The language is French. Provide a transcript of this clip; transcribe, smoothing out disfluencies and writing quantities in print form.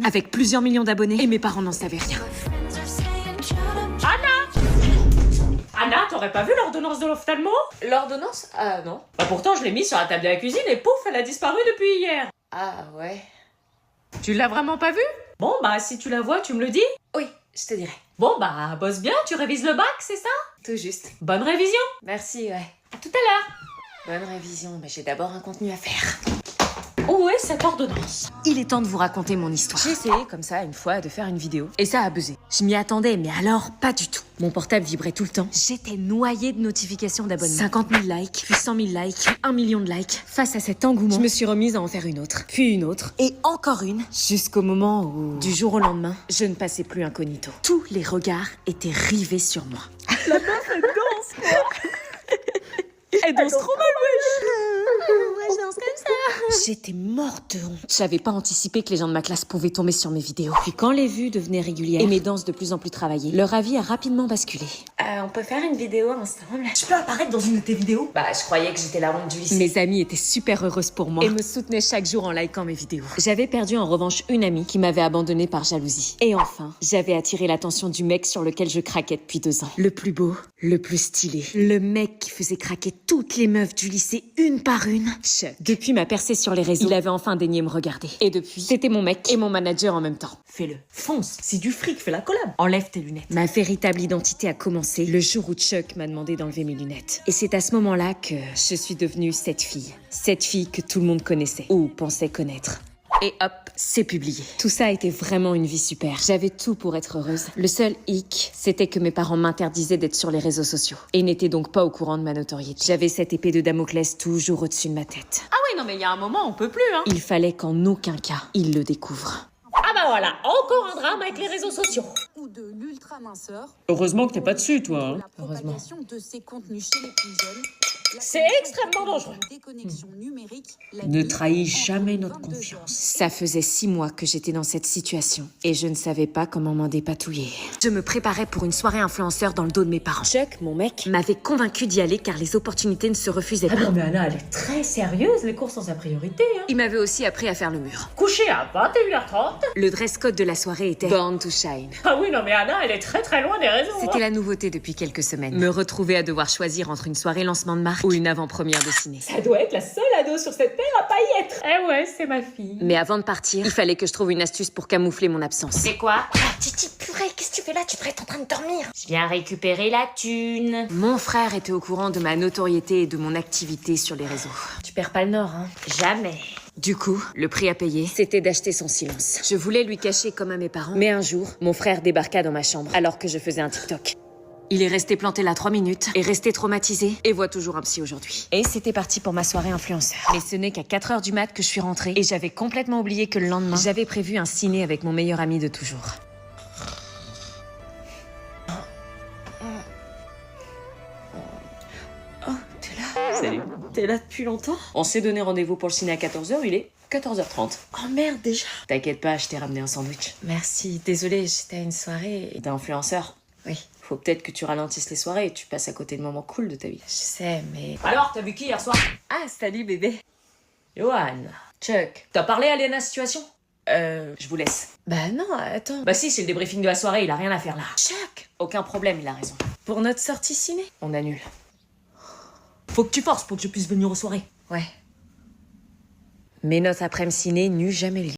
avec plusieurs millions d'abonnés et mes parents n'en savaient rien. Anna, t'aurais pas vu l'ordonnance de l'ophtalmo? L'ordonnance? Ah non. Bah pourtant je l'ai mise sur la table de la cuisine et pouf, elle a disparu depuis hier. Ah ouais. Tu l'as vraiment pas vue? Bon bah si tu la vois, tu me le dis. Oui, je te dirai. Bon bah bosse bien, tu révises le bac, c'est ça? Tout juste. Bonne révision. Merci, ouais. À tout à l'heure. Bonne révision, mais j'ai d'abord un contenu à faire. Où est cette ordonnance? Il est temps de vous raconter mon histoire. J'ai essayé comme ça une fois de faire une vidéo Et ça a buzzé. Je m'y attendais, mais alors pas du tout. Mon portable vibrait tout le temps. J'étais noyée de notifications d'abonnements. 50 000 likes, puis 100 000 likes, 1 million de likes. Face à cet engouement, je me suis remise à en faire une autre, puis une autre, et encore une, jusqu'au moment où, du jour au lendemain, je ne passais plus incognito. Tous les regards étaient rivés sur moi. La meuf, elle danse quoi. Elle danse trop mal, Moi, je danse comme ça. J'étais morte de honte. J'avais pas anticipé que les gens de ma classe pouvaient tomber sur mes vidéos. Puis quand les vues devenaient régulières et mes danses de plus en plus travaillées, leur avis a rapidement basculé. On peut faire une vidéo ensemble? Je peux apparaître dans une de tes vidéos? Bah, je croyais que j'étais la honte du lycée. Mes amies étaient super heureuses pour moi et me soutenaient chaque jour en likant mes vidéos. J'avais perdu en revanche une amie qui m'avait abandonnée par jalousie. Et enfin, j'avais attiré l'attention du mec sur lequel je craquais depuis 2 ans. Le plus beau, le plus stylé. Le mec qui faisait craquer toutes les meufs du lycée une par une. Chuck. Depuis ma percée sur les réseaux, il avait enfin daigné me regarder. Et depuis, c'était mon mec et mon manager en même temps. Fais-le. Fonce. C'est du fric, fais la collab. Enlève tes lunettes. Ma véritable identité a commencé le jour où Chuck m'a demandé d'enlever mes lunettes. Et c'est à ce moment-là que je suis devenue cette fille. Cette fille que tout le monde connaissait, ou pensait connaître. Et hop, c'est publié. Tout ça a été vraiment une vie super. J'avais tout pour être heureuse. Le seul hic, c'était que mes parents m'interdisaient d'être sur les réseaux sociaux. Et n'étaient donc pas au courant de ma notoriété. J'avais cette épée de Damoclès toujours au-dessus de ma tête. Ah oui, non mais il y a un moment, on peut plus, hein. Il fallait qu'en aucun cas, ils le découvrent. Ah bah voilà, encore un drame avec les réseaux sociaux. Ou de l'ultra-minceur. Heureusement que t'es pas dessus, toi. La propagation de ces contenus chez les plus jeunes. C'est extrêmement dangereux. Déconnexion numérique. Ne trahis jamais notre confiance. Ça faisait 6 mois que j'étais dans cette situation et je ne savais pas comment m'en dépatouiller. Je me préparais pour une soirée influenceur dans le dos de mes parents. Chuck, mon mec, m'avait convaincu d'y aller car les opportunités ne se refusaient Ah pas. non mais Anna, elle est très sérieuse, les cours sont sa priorité, hein. Il m'avait aussi appris à faire le mur. Coucher à 21h30. Le dress code de la soirée était Born to Shine. Ah oui, non mais Anna, elle est très très loin des réseaux. C'était la nouveauté depuis quelques semaines. Me retrouver à devoir choisir entre une soirée lancement de marque ou une avant-première de ciné. Ça doit être la seule ado sur cette terre à pas y être. Eh ouais, c'est ma fille. Mais avant de partir, il fallait que je trouve une astuce pour camoufler mon absence. C'est quoi? Titi, purée, qu'est-ce que tu fais là? Tu devrais être en train de dormir. Je viens récupérer la thune. Mon frère était au courant de ma notoriété et de mon activité sur les réseaux. Tu perds pas le nord, hein? Jamais. Du coup, le prix à payer, c'était d'acheter son silence. Je voulais lui cacher comme à mes parents. Mais un jour, mon frère débarqua dans ma chambre alors que je faisais un TikTok. Il est resté planté là 3 minutes, est resté traumatisé et voit toujours un psy aujourd'hui. Et c'était parti pour ma soirée influenceur. Mais ce n'est qu'à 4h du mat que je suis rentrée et j'avais complètement oublié que le lendemain, j'avais prévu un ciné avec mon meilleur ami de toujours. Oh, t'es là? Salut. T'es là depuis longtemps? On s'est donné rendez-vous pour le ciné à 14h, il est 14h30. Oh merde, déjà? T'inquiète pas, je t'ai ramené un sandwich. Merci, désolée, j'étais à une soirée. T'es influenceur? Oui, Faut peut-être que tu ralentisses les soirées et tu passes à côté de moments cool de ta vie. je sais, mais... Alors, t'as vu qui hier soir? Ah, salut bébé. Johan. Chuck. T'as parlé à Léna situation? Je vous laisse. Bah non, attends. Bah si, c'est le débriefing de la soirée, il a rien à faire là. Chuck, Aucun problème, il a raison. pour notre sortie ciné? On annule. Faut que tu forces pour que je puisse venir aux soirées. Ouais. Mais notre après-midi ciné n'eut jamais lieu.